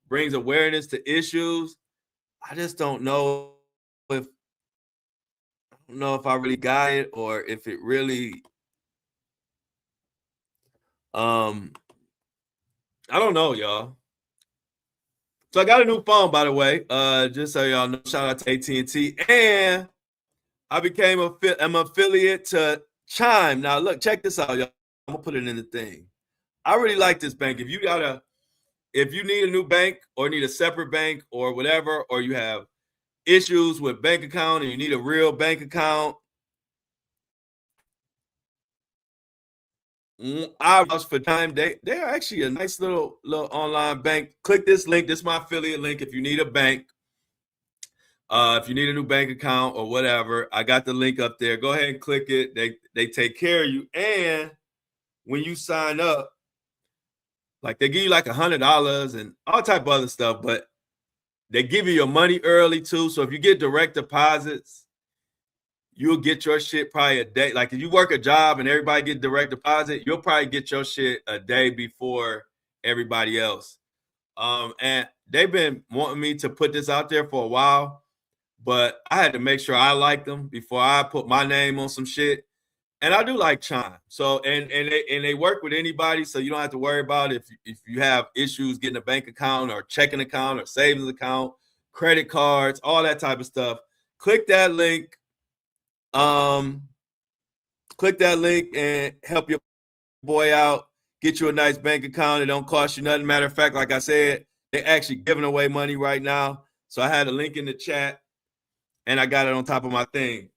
brings awareness to issues. I just don't know if I really got it or if it really I don't know, y'all. So I got a new phone, by the way. Just so y'all know, shout out to AT&T. And I became an affiliate to Chime. Now, look, check this out, y'all. I'm gonna put it in the thing. I really like this bank. If you need a new bank or need a separate bank or whatever, or you have issues with bank account and you need a real bank account, I vouch for Chime. They're actually a nice little online bank. Click this link. This is my affiliate link. If you need a bank, if you need a new bank account or whatever, I got the link up there. Go ahead and click it. They take care of you. And when you sign up, like they give you like $100 and all type of other stuff, but they give you your money early too. So if you get direct deposits, you'll get your shit probably a day. Like if you work a job and everybody get direct deposit, you'll probably get your shit a day before everybody else. And they've been wanting me to put this out there for a while, but I had to make sure I liked them before I put my name on some shit. And I do like Chime. So and they work with anybody, so you don't have to worry about if you have issues getting a bank account or checking account or savings account, credit cards, all that type of stuff. Click that link. Click that link and help your boy out. Get you a nice bank account. It don't cost you nothing. Matter of fact, like I said, they're actually giving away money right now. So I had a link in the chat, and I got it on top of my thing.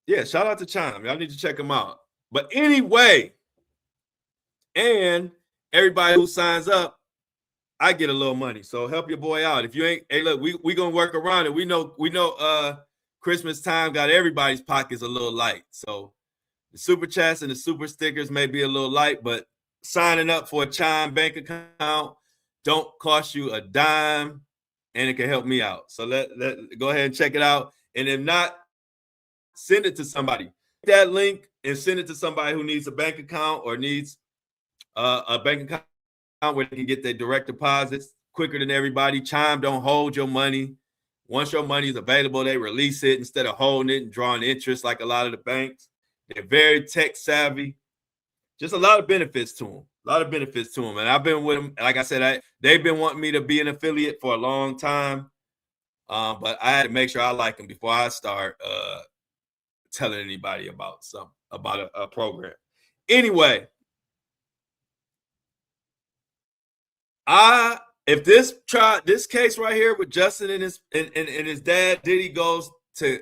Yeah, shout out to Chime. Y'all need to check them out. But anyway, and everybody who signs up, I get a little money. So help your boy out. If you ain't, hey, look, we gonna work around it. We know Christmas time got everybody's pockets a little light. So the super chats and the super stickers may be a little light, but signing up for a Chime bank account don't cost you a dime, and it can help me out. So let go ahead and check it out. And if not, send it to somebody. That link and send it to somebody who needs a bank account or needs a bank account where they can get their direct deposits quicker than everybody. Chime don't hold your money. Once your money is available, they release it instead of holding it and drawing interest like a lot of the banks. They're very tech savvy. Just a lot of benefits to them. A lot of benefits to them. And I've been with them. Like I said, they've been wanting me to be an affiliate for a long time. But I had to make sure I like them before I start telling anybody about a program. Anyway, if this case right here with Justin and his dad Diddy goes to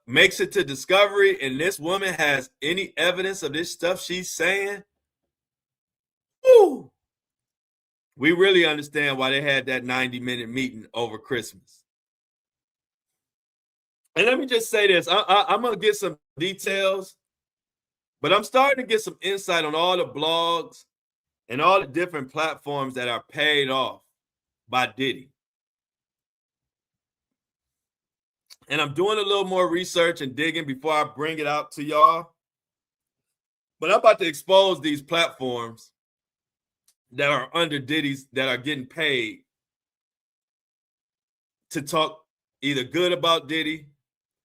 makes it to discovery, and this woman has any evidence of this stuff she's saying, woo, we really understand why they had that 90-minute meeting over Christmas. And let me just say this, I'm gonna get some details, but I'm starting to get some insight on all the blogs and all the different platforms that are paid off by Diddy. And I'm doing a little more research and digging before I bring it out to y'all. But I'm about to expose these platforms that are under Diddy's, that are getting paid to talk either good about Diddy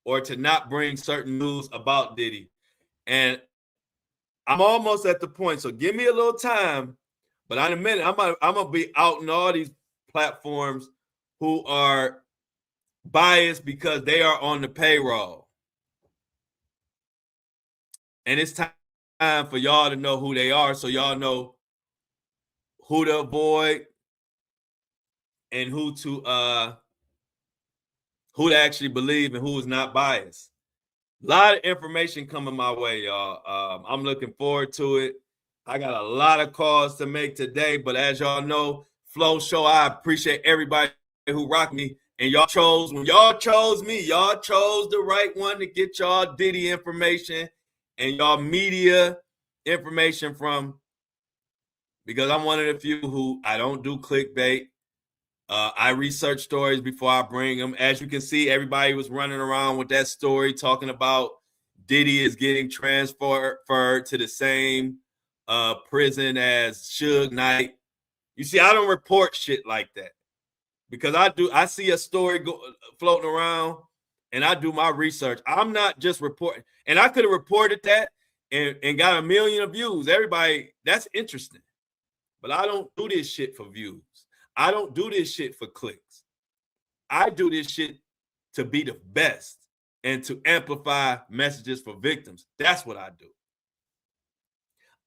or to not bring certain news about Diddy. And I'm almost at the point, so give me a little time. But in a minute, I'm gonna be out in all these platforms who are biased because they are on the payroll. And it's time for y'all to know who they are, so y'all know who to avoid and who to actually believe and who is not biased. A lot of information coming my way, y'all. I'm looking forward to it. I got a lot of calls to make today, but as y'all know, Flow Show, I appreciate everybody who rocked me. And when y'all chose me, y'all chose the right one to get y'all Diddy information and y'all media information from, because I'm one of the few who I don't do clickbait. I research stories before I bring them. As you can see, everybody was running around with that story talking about Diddy is getting transferred to the same prison as Suge Knight. You see, I don't report shit like that because I see a story floating around and I do my research. I'm not just reporting, and I could have reported that and got 1 million views. Everybody, that's interesting. But I don't do this shit for views. I don't do this shit for clicks. I do this shit to be the best and to amplify messages for victims. That's what I do.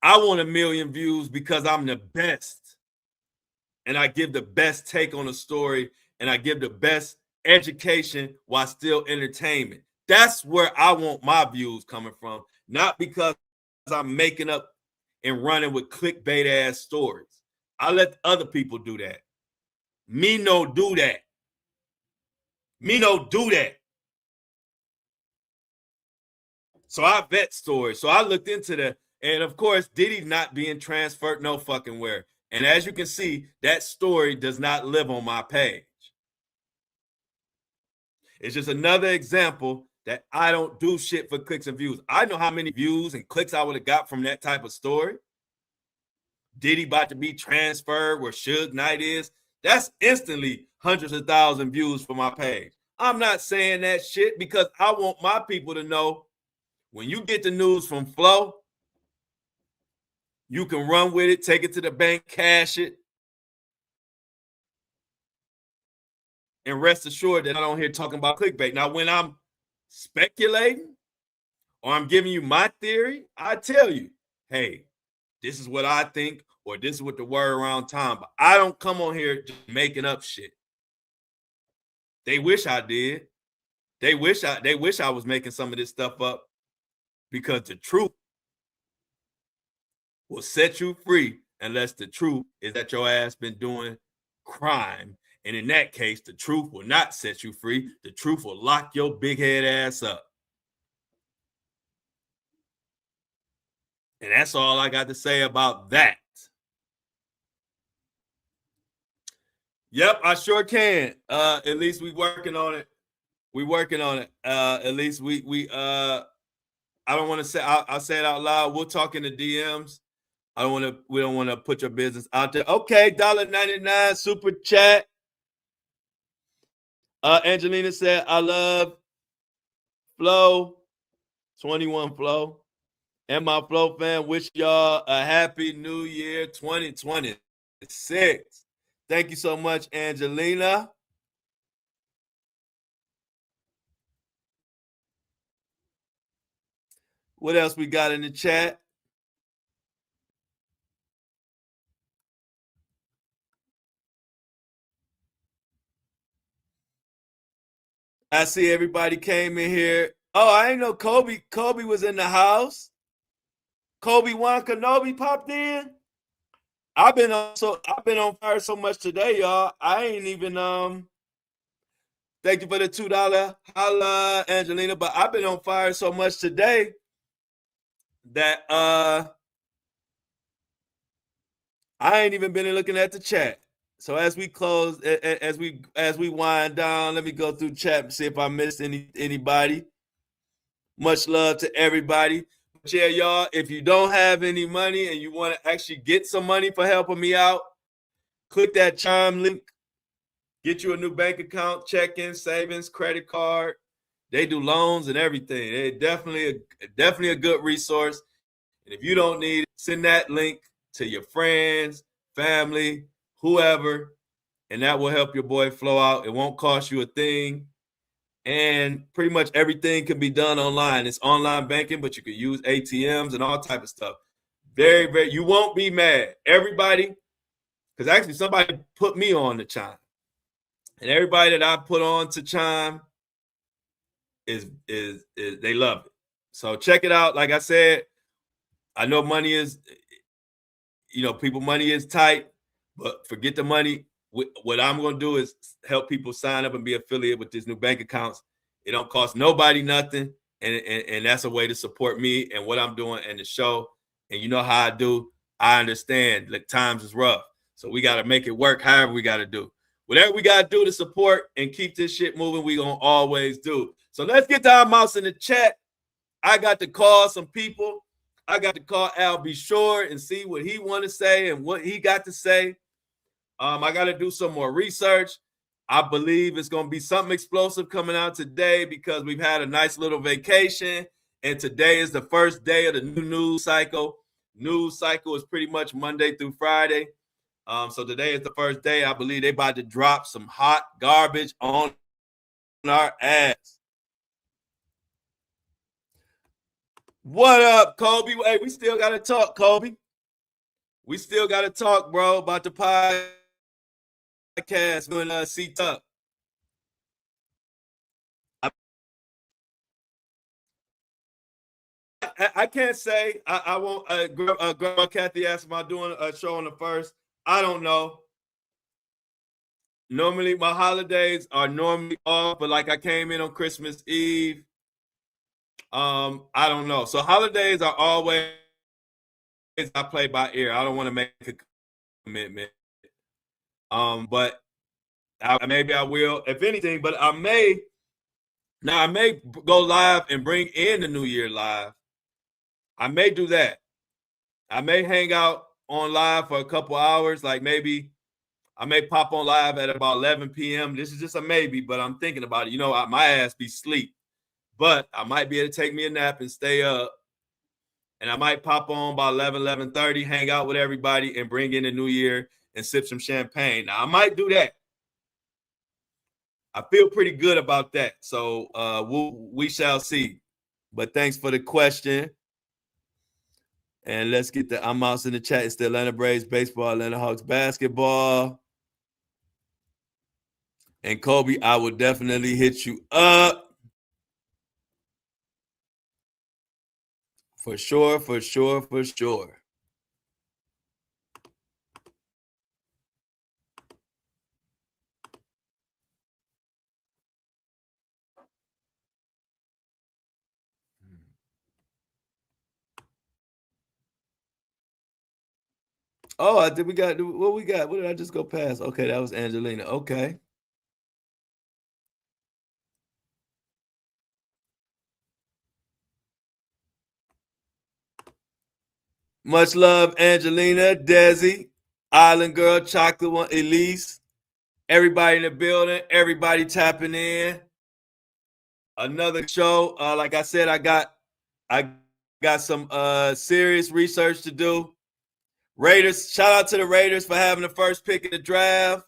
I want 1 million views because I'm the best. And I give the best take on a story, and I give the best education while still entertainment. That's where I want my views coming from, not because I'm making up and running with clickbait ass stories. I let other people do that. Me no do that. Me no do that. So I vet stories. So I looked into that. And of course, Diddy's not being transferred no fucking where. And as you can see, that story does not live on my page. It's just another example that I don't do shit for clicks and views. I know how many views and clicks I would have got from that type of story. Diddy about to be transferred where Suge Knight is. That's instantly hundreds of thousand views for my page. I'm not saying that shit because I want my people to know when you get the news from Flo, you can run with it, take it to the bank, cash it, and rest assured that I don't hear talking about clickbait. Now, when I'm speculating or I'm giving you my theory, I tell you, hey, this is what I think, or this is what the word around town. But I don't come on here just making up shit. They wish I did. They wish I was making some of this stuff up because the truth will set you free unless the truth is that your ass been doing crime. And in that case, the truth will not set you free. The truth will lock your big head ass up. And that's all I got to say about that. Yep, I sure can. At least we working on it. We working on it. At least we I don't want to say I'll say it out loud. We'll talk in the DMs. We don't want to put your business out there. Okay, $1.99 super chat. Angelina said, I love Flo. 21 Flo. And my Flo fan, wish y'all a happy new year 2026. Thank you so much, Angelina. What else we got in the chat? I see everybody came in here. Oh, I ain't know Kobe. Kobe was in the house. Kobe Wan Kenobi popped in. I've been on fire so much today, y'all. I ain't even Thank you for the $2 holla, Angelina. But I've been on fire so much today that I ain't even been looking at the chat. So as we close, as we wind down, let me go through chat and see if I missed anybody. Much love to everybody. But yeah, y'all, if you don't have any money and you want to actually get some money for helping me out, click that Chime link. Get you a new bank account, check-in, savings, credit card. They do loans and everything. They're definitely a good resource. And if you don't need it, send that link to your friends, family, whoever, and that will help your boy Flo out. It won't cost you a thing. And pretty much everything can be done online. It's online banking, but you can use ATMs and all type of stuff. Very, very, you won't be mad. Everybody, because actually somebody put me on the Chime. And everybody that I put on to Chime is they love it. So check it out. Like I said, I know money is, people money is tight, but forget the money. What I'm going to do is help people sign up and be affiliated with these new bank accounts. It don't cost nobody nothing, and that's a way to support me and what I'm doing and the show. And you know how I do. I understand that times is rough, so we got to make it work. However, we got to do whatever we got to do to support and keep this shit moving. We gonna always do. So let's get to our mouse in the chat. I got to call some people. I got to call Al B. Shore and see what he want to say and what he got to say. I got to do some more research. I believe it's going to be something explosive coming out today because we've had a nice little vacation. And today is the first day of the new news cycle. News cycle is pretty much Monday through Friday. So today is the first day. I believe they about to drop some hot garbage on our ass. What up, Kobe? Hey, we still got to talk, Kobe. We still got to talk, bro, about the podcast when seat up. I can't say. I won't. Grandma Kathy asked, "Am I doing a show on the first?" I don't know. Normally, my holidays are normally off, but like I came in on Christmas Eve. I don't know. So holidays are always I play by ear. I don't want to make a commitment. But maybe I will, if anything. But I may Now I may go live and bring in the New Year live. I may do that. I may hang out on live for a couple hours. Like maybe I may pop on live at about 11 p.m. This is just a maybe, but I'm thinking about it. You know, my ass be sleep, but I might be able to take me a nap and stay up. And I might pop on by 11:30, hang out with everybody, and bring in the New Year and sip some champagne. Now I might do that. I feel pretty good about that. So we shall see. But thanks for the question. And let's get the I'm out in the chat. It's the Atlanta Braves baseball, Atlanta Hawks basketball. And Kobe, I will definitely hit you up. For sure, for sure, for sure. Oh, I did. We got what we got. What did I just go past? Okay, that was Angelina. Okay. Much love, Angelina, Desi, Island Girl, Chocolate One, Elise, everybody in the building, everybody tapping in. Another show. Like I said, I got some serious research to do. Raiders, shout out to the Raiders for having the first pick in the draft.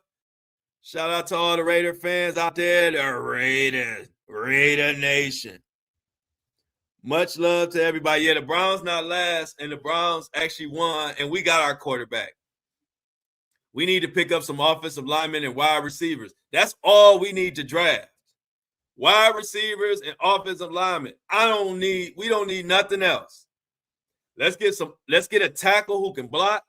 Shout out to all the Raider fans out there. The Raiders, Raider Nation. Much love to everybody. Yeah, the Browns not last, and the Browns actually won, and we got our quarterback. We need to pick up some offensive linemen and wide receivers. That's all we need to draft. Wide receivers and offensive linemen. We don't need nothing else. Let's get a tackle who can block,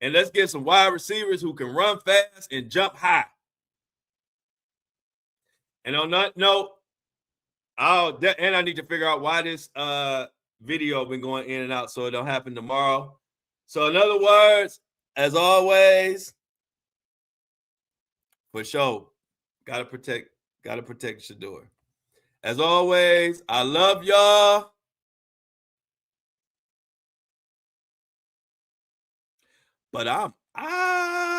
and let's get some wide receivers who can run fast and jump high. And on that note, I need to figure out why this video been going in and out so it don't happen tomorrow. So in other words, as always, for sure, gotta protect Shador. As always, I love y'all. But I'm out.